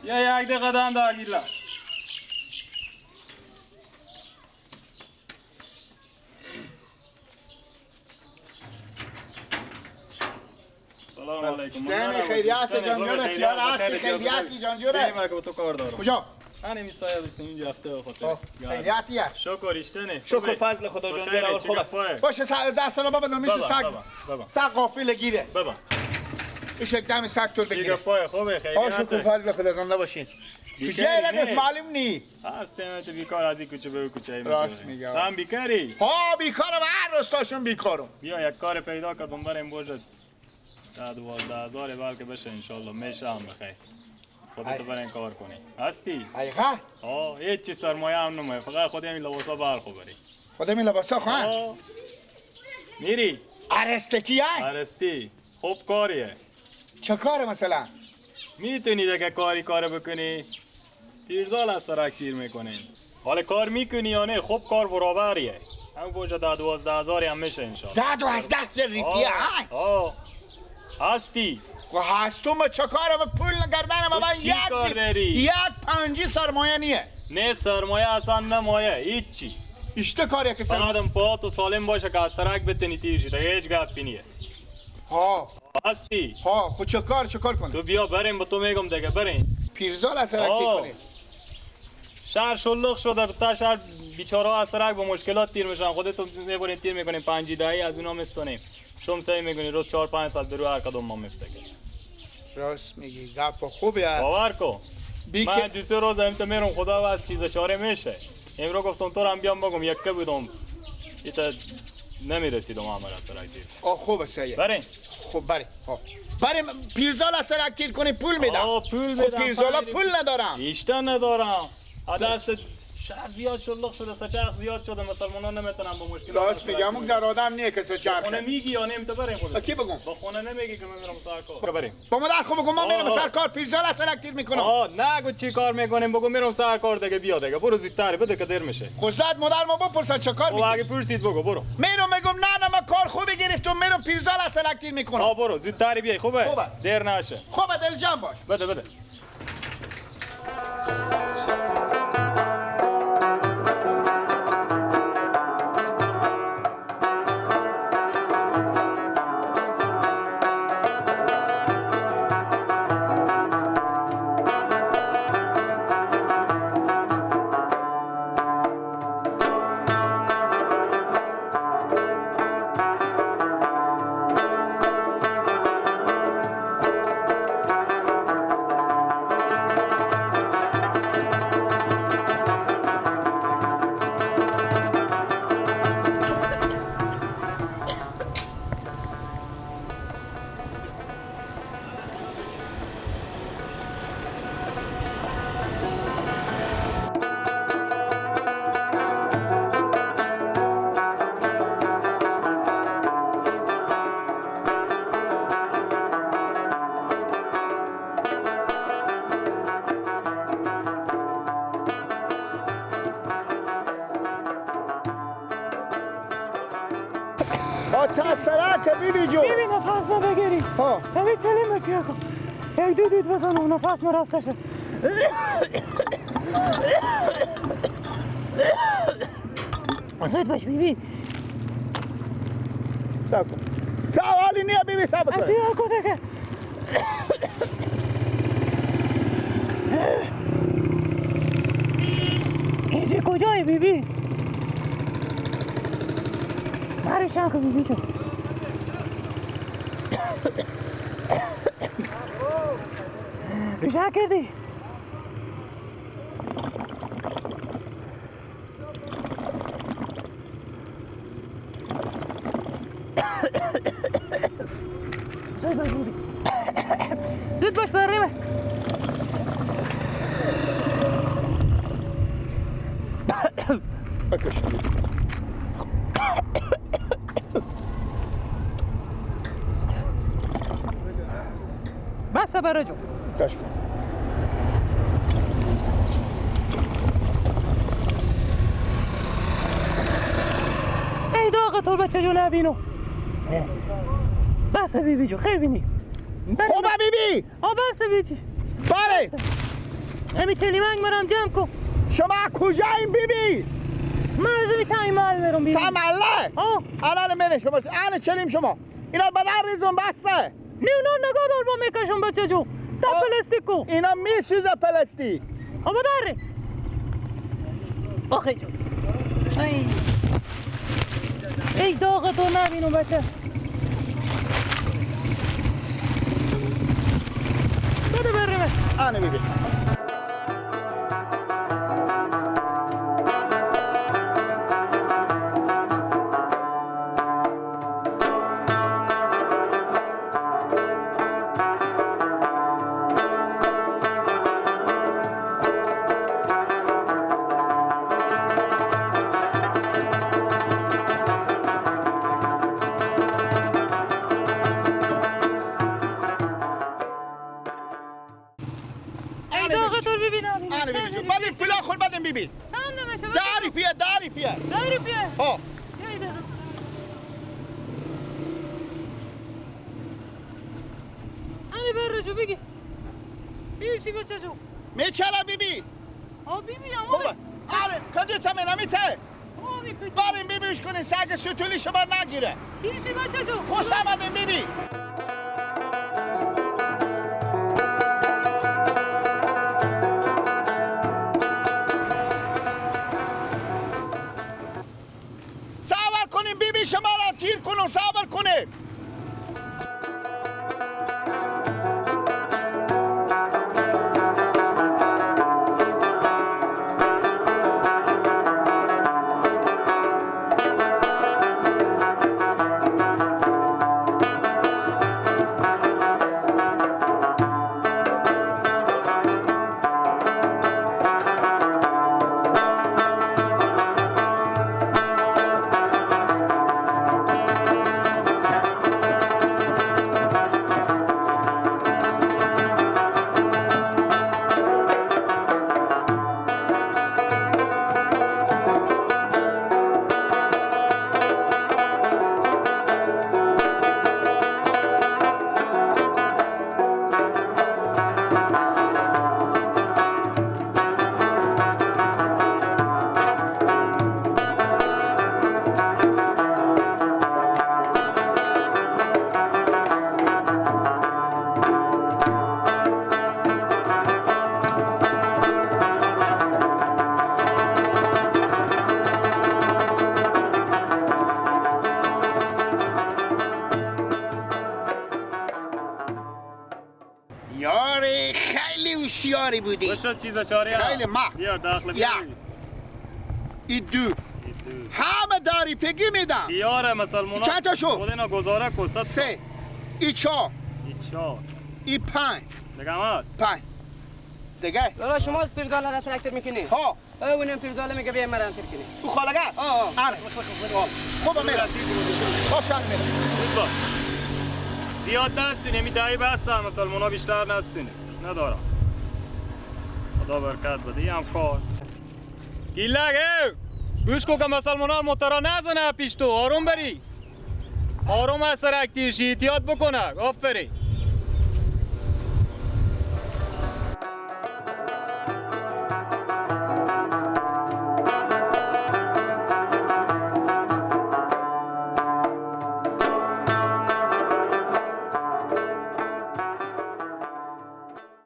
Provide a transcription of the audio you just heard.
یا یک دقیقه دم درگیرلا. سلام علیکم. خیریت جان جوره تیار هستی خیریتی جان جوره. من که تو کار دارم. کجا؟ من میسایه داشتم اینجا هفته خاطر. خیریتیه. شکر اشتنه. شکر فضل خدا جان جوره خوبه. باشه دست رو بابا میشه سگ قافل گیره. بابا. ایش دم سگ تور بگیره. دیگه پای خوبه خیریت. شکر فضل خدا زنده باشین. کجا لگت معلوم نی؟ هستم تو بیکار از این کوچه به کوچه میشه. راست میگم. هم بیکاری؟ ها بیکارم هر روستاشون بیکارم. بیا یک کار پیدا کردم بریم بوجد. 12,000 بلکه بشه انشالله میشه هم بخیر. خودت برین کار کنی. هستی؟ حقیقت؟ هیچ چیز سرمایه هم نمیه. فقط خود همین لباسا برخو بری. خود همین لباسا خواهن؟ میری؟ ارستکی های؟ ارستی. خوب کاریه. چه کاره مثلا؟ میتونی دیگه کار بکنی. پیرزال از سرک تیر میکنین. حالا کار میکنی یا نه؟ خوب کار برابریه. هم بوجه 12,000 هم میشه انشالله. 12,000 روپیه های؟ هستی؟ خب هستم چه کارم پول گردنم من یک پنجی سرمایه نیه. نه سرمایه اصلا نمایه هیچی. اشته کاریه که سرمایه آدم پا تو سالم باشه که از سرک بتنی تیر شی تا هیچ گپی نیه. هستی؟ خب چه کار کنم؟ تو بیا بریم با تو میگم دیگه بریم. پیرزال از سرک تیر کنیم. شهر شلوغ شده تا شهر بیچاره از سرک با مشکلات تیر میشن. خودت تو میبرین تیر میکنیم 5 دهی از اونا میستونیم. شما سعی میکنی روز 4-5 ساعت برو هر کدوم ما میفتگه. راست میگی گپ خوبه. باور کن. من 2-3 روز امتا میرم خدا از چیز اشاره میشه. امرو گفتم تو هم بیام بگم یک بودم. ایتا نمیرسیدم عمر از سرک تیر. خوبه سعی. بریم. خب بریم پیرزال از سرک تیر کنی پول میدم. پول میدم. پیرزالا پول ندارم. ایشتا ندارم. دست شهر زیاد شلوغ شده سچرخ زیاد شده مسلمانان نمیتونن با مشکل. راست میگم اون زر آدم نیه که سچرخ. خونه میگی یا نیم تو بریم خودت. کی بگم؟ با خونه نمیگی که من میرم سر کار. بریم. با مادر خب بگم من میرم سر کار پیرزال از سرک تیر میکنم. نگو چی کار میکنیم بگو میرم سر کار دیگه بیا دیگه برو زودتر بده که دیر میشه. خودت مادر ما بپرسد چه کار میکنی؟ اگه پرسید بگو برو. میگم نه من کار خوبی گرفتم میرم پیرزال از سرک تیر میکنم. برو زودتر بیای خوبه؟ دیر نشه. خوبه دل جمع باش. بده. تا سرک بیبی جو بیبی نفس ما بگیری همه چلی مفیا کن یک دود بزنم نفس ما راستشه زود باش بیبی سوالی نیه بیبی سب کن اتیار کده که اینجا کجایی بیبی؟ پریشان کن بیبی جان روشن کردی؟ زود باش بیبی زود باش بریم بکش بس برای جو کش کن ای داغ تو بچه جو نبینو بس بیبی جو خیلی بینی خوبه بیبی بس بیبی بله همین چلیمنگ مرام جمع کن. شما کجایین بیبی؟ من از این تای محل میرم بیبی. تا محله؟ الان میره شما. الان چلیم شما. اینا بدن ریزون بسته. نه نگاه دار با میکشم بچه جو. تا پلاستیک کو. اینا میسوزه پلاستیک. آبا در ریز. آخه جو. ای داغ تو نبینم بچه. بده بریم. آنه بیبی. بدیم فلا خود بدیم بیبی. چند نمیشه؟ داری پیه. داری پیه. ها. هنی بر رجو بگی. بیشی بچه جو. میچلا بیبی. بیبی هم خوبه. آره کدو تمینا میته. بریم بیبیش کنین سگ ستولی شما نگیره. بیشی بچه جو. خوش آمدین بیبی. صبر کنیم بیبی شما را تیر کنم صبر کنیم. یاری خیلی هوشیاری بودی. باشد چیزا چاری خیلی ما. بیا داخل بیا. ای دو. همه داری پگی میدم. تیاره مسلمونا. چند تا شو؟ خودنا گزاره کو 3 ای 4 ای 5 دیگه هست 5 دیگه لالا شما پیرزاله را سلکتر میکنی؟ ها اونم پیرزاله میگه بیا مرا انتر کنی. او خالگه؟ آره خوبه میرم خوشحال میرم. باش زیاد نستونی می دایی بسته مسلمونا بیشتر نستونی ندارم. خدا برکت بده هم کار گیلگه گوش کو که مسلمونا موتورا نزنه پیش تو آروم بری. آروم از سرک تیرشی احتیاط بکنه. آفرین.